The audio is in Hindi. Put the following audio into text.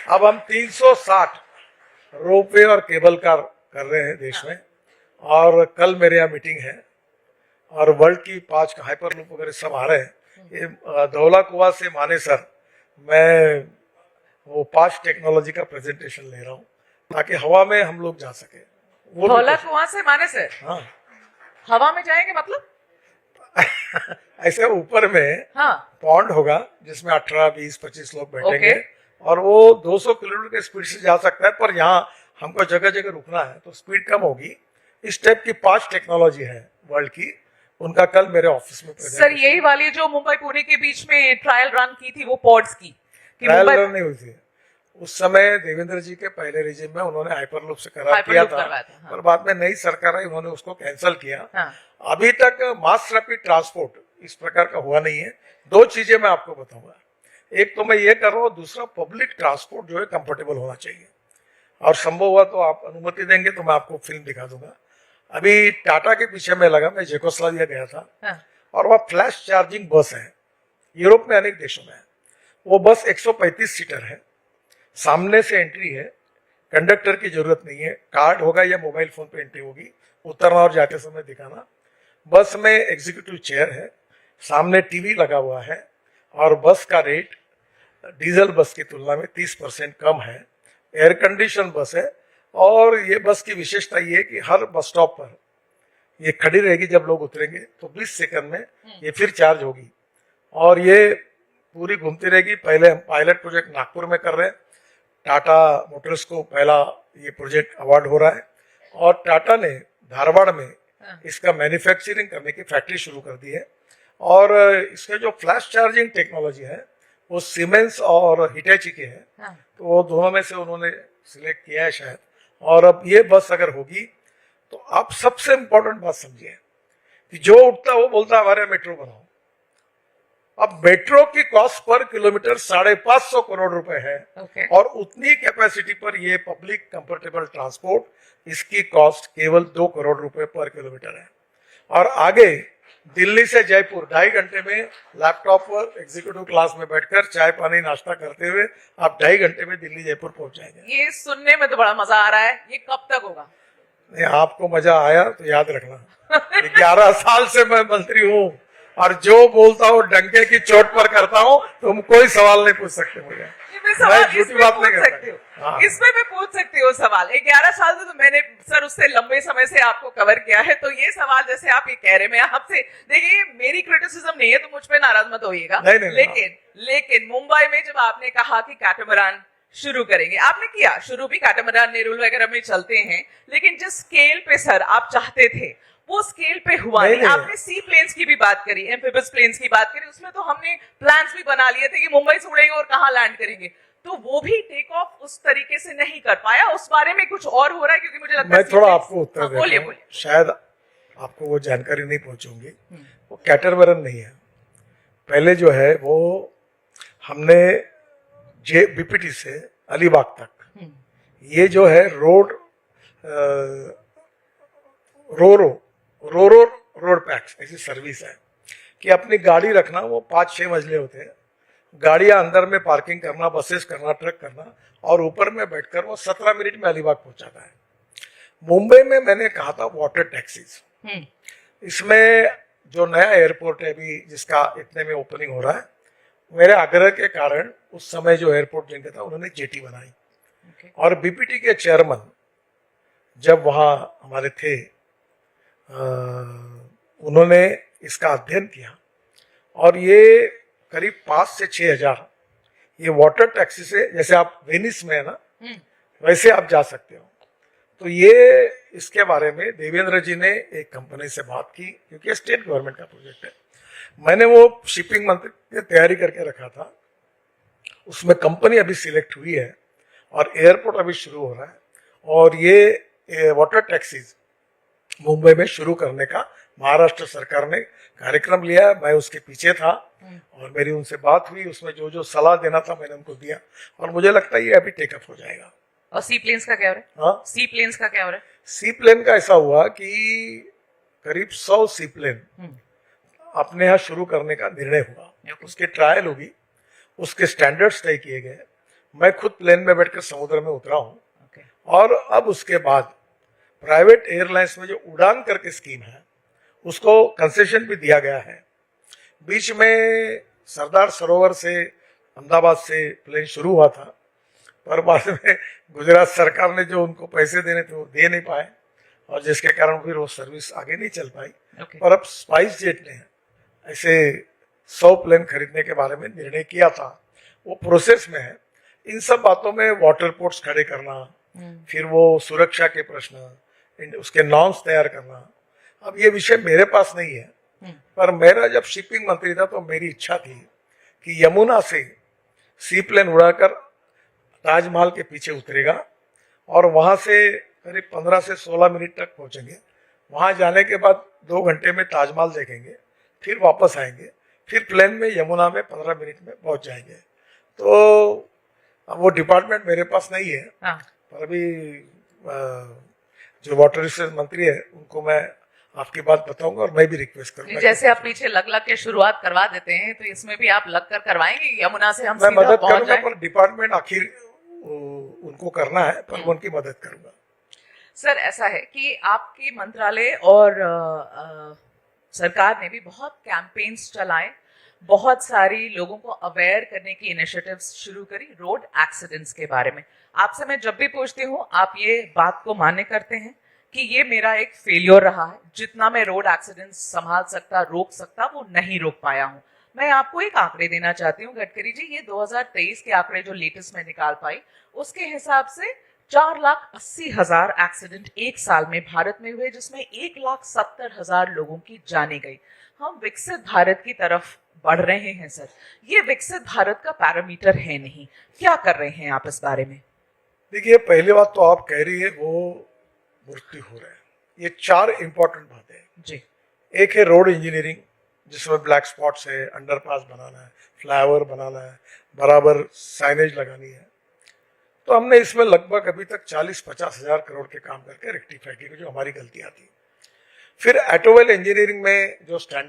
अब हम 360 रोपवे और केबल कार कर रहे हैं देश में, और कल मेरे यहाँ मीटिंग है और वर्ल्ड की 5 हाइपर लूप वगैरह सब आ रहे हैं। ये धौला कुआं से मानेसर मैं वो 5 टेक्नोलॉजी का प्रेजेंटेशन ले रहा हूँ ताकि हवा में हम लोग जा सके। वो धौला कुआं से मानेसर? हाँ। हवा में जाएंगे मतलब? ऐसे ऊपर में हाँ। पॉन्ड होगा जिसमें 18, 20, 25 लोग बैठेंगे और वो 200 किलोमीटर की स्पीड से जा सकता है, पर यहाँ हमको जगह जगह रुकना है तो स्पीड कम होगी। इस टाइप की 5 टेक्नोलॉजी है वर्ल्ड की, उनका कल मेरे ऑफिस में सर यही वाली जो मुंबई पुणे के बीच में ट्रायल रन की थी वो पॉड्स की? ट्रायल रन नहीं हुई थी उस समय, देवेंद्र जी के पहले रिजिम में उन्होंने हाइपरलूप से करार किया था, हाँ। पर बाद में नई सरकार आई, उन्होंने उसको कैंसिल किया। हाँ। अभी तक मास रैपिड ट्रांसपोर्ट इस प्रकार का हुआ नहीं है। 2 चीजें मैं आपको बताऊंगा, एक तो मैं ये कर रहा हूँ, दूसरा पब्लिक ट्रांसपोर्ट जो है कंफर्टेबल होना चाहिए, और संभव हुआ तो आप अनुमति देंगे तो मैं आपको फिल्म दिखा दूंगा। अभी टाटा के पीछे में लगा, मैं जेकोस्लोवाकिया गया था। हाँ। और वह फ्लैश चार्जिंग बस है, यूरोप में अनेक देशों में है। वो बस 135 सीटर है, सामने से एंट्री है, कंडक्टर की जरूरत नहीं है, कार्ड होगा या मोबाइल फोन पे एंट्री होगी, उतरना और जाते समय दिखाना। बस में एग्जीक्यूटिव चेयर है, सामने टीवी लगा हुआ है, और बस का रेट डीजल बस की तुलना में 30% कम है। एयर कंडीशन बस है, और ये बस की विशेषता ये है कि हर बस स्टॉप पर ये खड़ी रहेगी, जब लोग उतरेंगे तो 20 सेकंड में ये फिर चार्ज होगी, और ये पूरी घूमती रहेगी। पहले हम पायलट प्रोजेक्ट नागपुर में कर रहे हैं, टाटा मोटर्स को पहला ये प्रोजेक्ट अवार्ड हो रहा है, और टाटा ने धारवाड़ में इसका मैन्युफैक्चरिंग करने की फैक्ट्री शुरू कर दी है। और इसके जो फ्लैश चार्जिंग टेक्नोलॉजी है वो सीमेंस और हिटैची के है, तो वो दोनों में से उन्होंने सिलेक्ट किया है शायद। और अब ये बस अगर होगी तो आप सबसे इम्पोर्टेंट बात समझिए कि जो उठता वो बोलता हमारे मेट्रो बनाओ। अब मेट्रो की कॉस्ट पर किलोमीटर 550 करोड़ रुपए है, और उतनी कैपेसिटी पर ये पब्लिक कंफर्टेबल ट्रांसपोर्ट इसकी कॉस्ट केवल 2 करोड़ रुपए पर किलोमीटर है। और आगे दिल्ली से जयपुर 2.5 घंटे में लैपटॉप पर एग्जीक्यूटिव क्लास में बैठकर चाय पानी नाश्ता करते हुए आप 2.5 घंटे में दिल्ली जयपुर पहुंच जाएंगे। ये सुनने में तो बड़ा मजा आ रहा है, ये कब तक होगा? नहीं, आपको मजा आया तो याद रखना 11 साल से मैं मंत्री हूँ, और जो बोलता हूँ डंके की चोट पर करता हूँ, तुम कोई सवाल नहीं पूछ सकते मुझे। इसमें मैं पूछ सकती हूँ सवाल। 11 साल से तो मैंने सर उससे लंबे समय से आपको कवर किया है, तो ये सवाल जैसे आप ये कह रहे हैं, मैं आपसे देखिए मेरी क्रिटिसिज्म नहीं है तो मुझ पे नाराज मत होइएगा, लेकिन मुंबई में जब आपने कहा कि कैटामरान शुरू करेंगे, आपने किया शुरू भी, कैटामरान नेरुल वगैरह में चलते हैं, लेकिन जिस स्केल पे सर आप चाहते थे वो स्केल पे हुआ नहीं। आपने सी प्लेन्स की भी बात करी, एम्फिबियस प्लेन्स की बात करी, उसमें तो हमने प्लान्स भी बना लिए थे कि मुंबई से उड़ेंगे और कहाँ लैंड करेंगे, तो वो भी टेक ऑफ उस तरीके से नहीं कर पाया। उस बारे में कुछ और हो रहा है? क्योंकि मुझे लगता है मैं थोड़ा आपको उत्तर देता बोलिए हूं, शायद आपको वो जानकारी नहीं पहुंचूंगी। वो कैटामरान नहीं है, पहले जो है वो हमने बीपीटी से अलीबाग तक ये जो है रोड पैक्स ऐसी सर्विस है कि अपनी गाड़ी रखना, वो 5-6 मंजिले होते हैं, गाड़ियां अंदर में पार्किंग करना, बसेस करना, ट्रक करना, और ऊपर में बैठकर वो 17 मिनट में अलीबाग पहुंचाता है। मुंबई में मैंने कहा था वाटर टैक्सीज, इसमें जो नया एयरपोर्ट है अभी जिसका इतने में ओपनिंग हो रहा है, मेरे आग्रह के कारण उस समय जो एयरपोर्ट जिनका था उन्होंने जेटी बनाई, और बीपीटी के चेयरमैन जब वहां हमारे थे उन्होंने इसका अध्ययन किया, और ये करीब 5 से 6 हजार ये वाटर टैक्सी से, जैसे आप वेनिस में है ना वैसे आप जा सकते हो। तो ये इसके बारे में देवेंद्र जी ने एक कंपनी से बात की, क्योंकि स्टेट गवर्नमेंट का प्रोजेक्ट है। मैंने वो शिपिंग मंत्री की तैयारी करके रखा था, उसमें कंपनी अभी सिलेक्ट हुई है और एयरपोर्ट अभी शुरू हो रहा है, और ये वाटर टैक्सीज मुंबई में शुरू करने का महाराष्ट्र सरकार ने कार्यक्रम लिया। मैं उसके पीछे था और मेरी उनसे बात हुई, उसमें जो जो सलाह देना था मैंने उनको दिया, और मुझे लगता है ये अभी टेकअप हो जाएगा। और सी प्लेन्स का क्या हो रहा है? हाँ, सी प्लेन्स का क्या हो रहा है? सी प्लेन का ऐसा हुआ कि करीब 100 सी प्लेन अपने यहाँ शुरू करने का निर्णय हुआ, उसकी ट्रायल होगी, उसके स्टैंडर्ड्स तय किए गए, मैं खुद प्लेन में बैठकर समुद्र में उतरा हूँ। और अब उसके बाद प्राइवेट एयरलाइंस में जो उड़ान करके स्कीम है उसको कंसेशन भी दिया गया है। बीच में सरदार सरोवर से अहमदाबाद से प्लेन शुरू हुआ था, पर बाद में गुजरात सरकार ने जो उनको पैसे देने थे वो दे नहीं पाए, और जिसके कारण फिर वो सर्विस आगे नहीं चल पाई। पर अब स्पाइस जेट ने ऐसे 100 प्लेन खरीदने के बारे में निर्णय किया था, वो प्रोसेस में है। इन सब बातों में वाटर पोर्ट्स खड़े करना, फिर वो सुरक्षा के प्रश्न, उसके नॉर्म्स तैयार करना, अब ये विषय मेरे पास नहीं है। पर मेरा जब शिपिंग मंत्री था तो मेरी इच्छा थी कि यमुना से सी प्लेन उड़ाकर ताजमहल के पीछे उतरेगा और वहां से करीब 15 से 16 मिनट तक पहुंचेंगे। वहां जाने के बाद 2 घंटे में ताजमहल देखेंगे, फिर वापस आएंगे, फिर प्लेन में यमुना में 15 मिनट में पहुंच जाएंगे। तो अब वो डिपार्टमेंट मेरे पास नहीं है। पर अभी जो वाटर रिसोर्स मंत्री है उनको मैं आपकी बात बताऊंगा, और मैं भी रिक्वेस्ट करूंगा। जैसे आप पीछे लग के शुरुआत करवा देते हैं, तो इसमें भी आप लगकर करवाएंगे यमुना से हम मैं मदद करूंगा, पर डिपार्टमेंट आखिर उनको करना है, पर मैं उनकी मदद करूंगा। सर, ऐसा है कि आपके मंत्रालय और सरकार ने भी बहुत कैंपेन्स चलाए, बहुत सारी लोगों को अवेयर करने की इनिशिएटिव्स शुरू करी रोड एक्सीडेंट्स के बारे में। आपसे मैं जब भी पूछती हूँ आप ये बात को मान्य करते हैं कि ये मेरा एक फेलियर रहा है, जितना मैं रोड एक्सीडेंट्स संभाल सकता, रोक सकता, वो नहीं रोक पाया हूँ। मैं आपको एक आंकड़े देना चाहती हूँ गडकरी जी, ये 2023 के आंकड़े जो लेटेस्ट में निकाल पाई, उसके हिसाब से 4,80,000 एक्सीडेंट एक साल में भारत में हुए, जिसमें 1,70,000 लोगों की जाने गई। हम विकसित भारत की तरफ बढ़ रहे हैं सर, ये विकसित भारत का पैरामीटर है नहीं, क्या कर रहे हैं आप इस बारे में? देखिए, पहली बात तो आप कह रही है वो मृत्यु हो रहा है, ये 4 इंपॉर्टेंट बातें हैं जी। एक है रोड इंजीनियरिंग, जिसमें ब्लैक स्पॉट्स है, अंडरपास बनाना है, फ्लाईओवर बनाना है, बराबर साइनेज लगानी है। तो हमने इसमें लगभग अभी तक 40-50 हजार करोड़ के काम करके रेक्टिफाई किए, जो हमारी गलतियां थी। फिर ऑटोमोबाइल इंजीनियरिंग में जो स्टैंडर्ड